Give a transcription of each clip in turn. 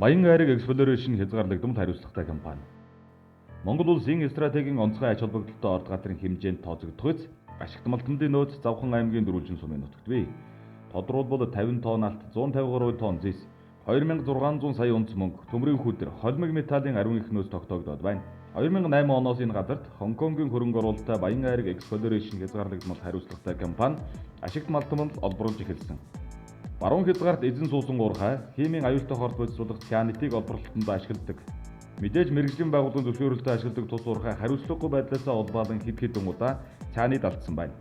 Баян айраг Exploration хязгаарлагдмал хариуцлагатай компани. Монгол улсын стратегийн онцгой ач холбогдолтой орд газрын хэмжээнд тооцогдохуйц ашигтмалтны нөөц Завхан аймгийн дөрвөлжин сумын нутагтвэ. Тодруулбал 50 тонн алт, 153 тонн зис, 2600 сая унц мөнгө, төмрийн хүдэр, холимог металлын 10 их нөөц тогтоогдоод байна. 2008 оноос энэ газарт Хонконгийн хөрөнгө оруулалттай Баян айраг Exploration хязгаарлагдмал хариуцлагатай компани ашигтмалтмал олборлож эхэлсэн. Баруун хязгаарт эзэн суусан уурхай, химийн аюултай хорт бодисуулах цианитыг олборлолтод ашигладаг. Мэдээж мэрэгжлийн байгууллагын зөвшөөрөлтөд ашигладаг тус уурхай хариуцлагагүй байдлаасаа улбаалan хэд хэдэн удаа цаанид алдсан байна.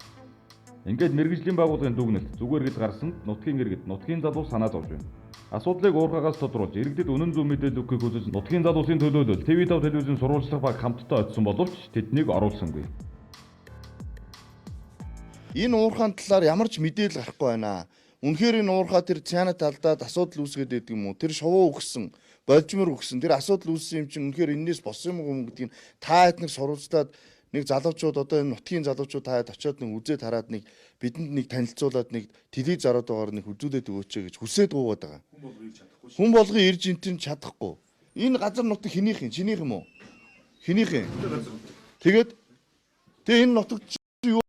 Ингээд мэрэгжлийн байгууллагын дүгнэлт зүгээр гэж гарсанд нутгийн иргэд, нутгийн залуу санаа зовж байна. Асуудлыг уурхаагаас тодруулж иргэдэд үнэн зөв мэдээлэл өгөхийг хүсэж нутгийн залуусын төлөөлөл TV5 телевизийн сурвалжлах баг хамтдаа очсон боловч тэднийг оруулсангүй. Энэ уурхаан талаар ямар ч мэдээлэл гарахгүй байна. Үнэхээр энэ уурхаа тэр цаанат алдаад асуудал үүсгээд байдаг юм уу? Тэр шувуу өгсөн, болжмор өгсөн, тэр асуудал үүссэн юм чинь үнэхээр энэс болсон юм уу гэдгийг та хэд нэг сурвалжлаад нэг залуучууд одоо энэ нутгийн залуучууд та хэд очиод нэг үзээд хараад нэг бидэнд нэг танилцуулаад нэг телевиз зараад байгаагаар нэг үзүүлээд өгөөч гэж хүсээд гуугаад байгаа. Хүн болгон ирж энтэн чадахгүй. Энэ газар нутаг хинийх юм? Чинийх юм уу? Хинийх юм? Тэгээд энэ нутагт юу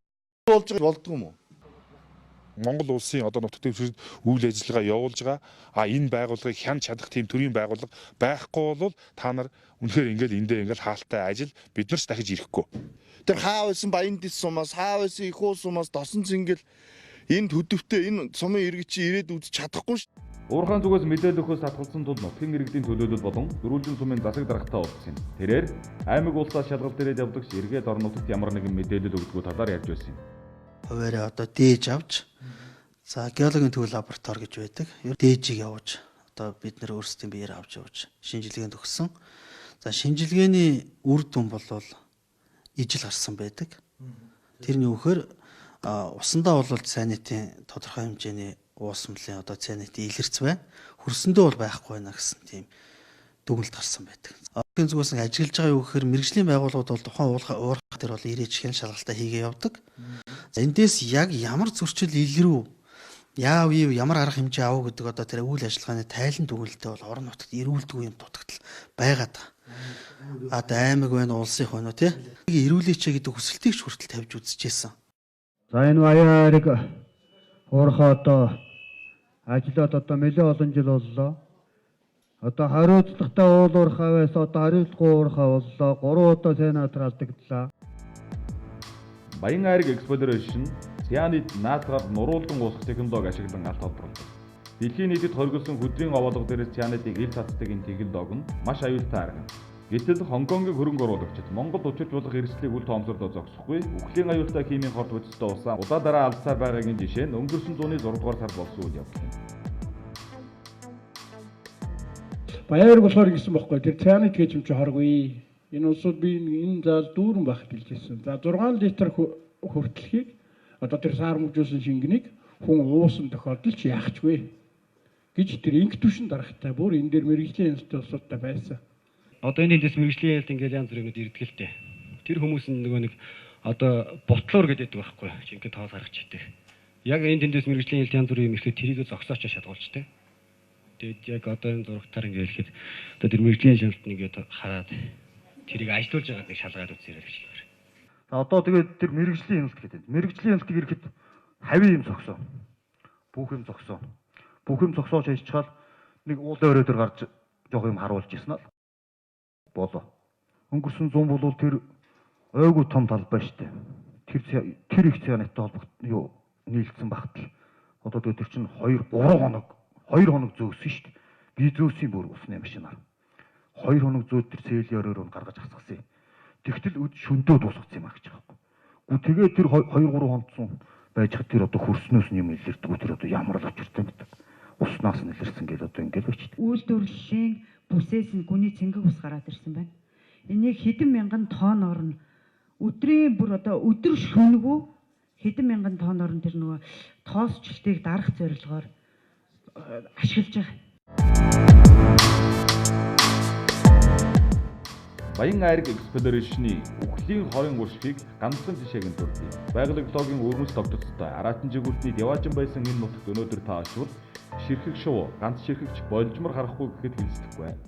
болж байгаа болдгоо юм уу? Монгол улсын одоо нутаг дэвшилт үйл ажиллагаа явуулж байгаа. Энэ байгууллагыг хянж чадах тийм төрлийн байгууллага байхгүй бол та нар үнэхээр эндээ хаалттай ажил бид нарч дахиж ирэхгүй. Тэр хаа байсан Баян дэс сумаас, хаа байсан их уус сумаас досон зингэл энэ төдөвтэй энэ сумын иргэд чи ирээд үзэж чадахгүй шүү. Уурхаан зүгээс мэдээлэл өгөхөөс татгалсан тул нутгийн иргэдийн төлөөлөл болон дөрвөлжин сумын засаг даргатай уулзсан. Тэрээр аймаг улсаас шалгалт ирээд явдаг эргээд орон нутагт ямар нэгэн мэдээлэл өгдөггүй талаар ярьж байсан юм. Хуваараа одоо дээж авч за геологийн төв лаборатори гэж байдаг. Дээжийг явууж одоо бид нэр өөрсдийн биеэр авч явж шинжилгээнд өгсөн. За шинжилгээний үр дүн бол ижил гарсан байдаг. Тэрний үхээр усандаа бол цианитын тодорхой хэмжээний уусмлын одоо цианитын илэрц байна. Хөрсөндөө бол байхгүй байна гэсэн тийм дүгнэлт гарсан байдаг. Одоогийн зүгээс ажиллаж байгаа юу гэхээр мэрэгжлийн байгууллагууд бол тухайн уурхай дээр бол ирээд хэн шалгалтаа хийгээ явдаг. Эндээс яг ямар зөрчил илрүү ямар арга хэмжээ авах гэдэг одоо тэр үйл ажиллагааны тайлан дүгнэлтээ бол орон нутагт эрүүлдэг юм дутагдал байгаад байгаа. Одоо аймаг байна, улсынх байна уу тий? Эрүүлээч гэдэг хүсэлтийг ч хүртэл тавьж үзчихсэн. За энэ Баян айраг уурхай одоо ажиллаад одоо нэлээд олон жил боллоо. Одоо хариуцлагатай уул уурхай байсан одоо хариуцлагагүй уурхай боллоо. 3 удаа сенатор алдагдлаа. Баян айраг Exploration цианид натраар нуруулан уусгах технологи ашиглан алт олборлдог. Дэлхийн нийтэд хоригдсон хөдрийн овоолго дээрээс цианидыг ил цацдаг энэ технологи нь маш аюултай арга. Гэтэл Хонконгийн хөрөнгө оруулагчид Монгол учирч болох эрсдлийг үл тоомсорлоо зогсохгүй. Үхлийн аюултай химийн хорт бодистой усаа удаа дараа алдсаар байгаагийн жишээ нь өнгөрсөн зууны 6 дугаар сард болсон үйл явдал юм. Баян айраг болохоор гэсэн бохоггүй. Тэр цианид гэж юм чи хоргүй. Энэ улсууд би энэ заал дүүрэн байх хэлжсэн. За 6 литр хүртэлхийг одоо тэр саармжуулсан шингэнийг хүн уусан тохиолдолд ч яахчгүй гэж тэр инк түвшин дарахтай бүр энэ дээр мэрэгжлийн институтуудтай байсан. Одоо энэ дэс мэрэгжлийн ялт ингээл янз бүрийн ирдгэлтэй. Тэр хүмүүс нөгөө нэг одоо ботлоор гэдэг байхгүй жинхэнэ тоол харагчтэй. Яг энэ дэс мэрэгжлийн ялт янз бүрийн юм ихэд тэрийг зогсооч шалгуулжтэй. Тэгээд яг одоо энэ зурагтаар ингээд хэлэхэд одоо тэр мэрэгжлийн ялт ингээд хараад тэрийг ажилуулж байгааг нэг шалгаад үзээрэй гэж хэлмээр. За одоо тэгээд тэр мэрэгжлийн хяналт гэдэг. Мэрэгжлийн хяналтыг ирэхэд хавийн юм зогсоо. Бүх юм зогсоо. Бүх юм зогсоож хайчхаад нэг уулын өрөө дээр гарч жоох юм харуулж ирсэн л болоо. Өнгөрсөн 100 бол тэр ойгүй том талбай штэ. Тэр их цианиттай холбогдсон юу нийлцсэн багтал. Одоо тэр чинь 2 хоног зөөсөн штэ. Би зөөсөн бүр усны машинаар. 2 хоног зөөд тэр цээлийн өрөөрөө гаргаж хасгасан. Тэгтэл шөндөө дуусгацсан юм аа гэж байгаа юм. Тэгээд тэр 2-3 хонцсон байж хад тэр одоо хөрснөөс юм илэрдэг. Тэр одоо ямар л очиртай гэдэг. Уснаас нь илэрсэн гэж одоо ингэж өчт. Үйлдвэрлэлийн бүсээс нь гүний цэнгэг ус гараад ирсэн байна. Энийг хэдэн мянган тонноор нь өдрийн бүр одоо өдөр шөнөгөө хэдэн мянган тонноор нь тэр нөгөө тоосчлтыг дарах зорилгоор ашиглаж байгаа. Баян айраг эксплорашны үхлийн хорын уршгийг ганцхан жишээг нь дурдъя. Байгалийн өрмөс тогтцтой Аратан жигүүртний яваажин байсан энэ нутагт өнөөдөр та очвол ширхэг шувуу, ганц ширхэгч болжмор харахгүй гэхэд хэлцэхгүй байна.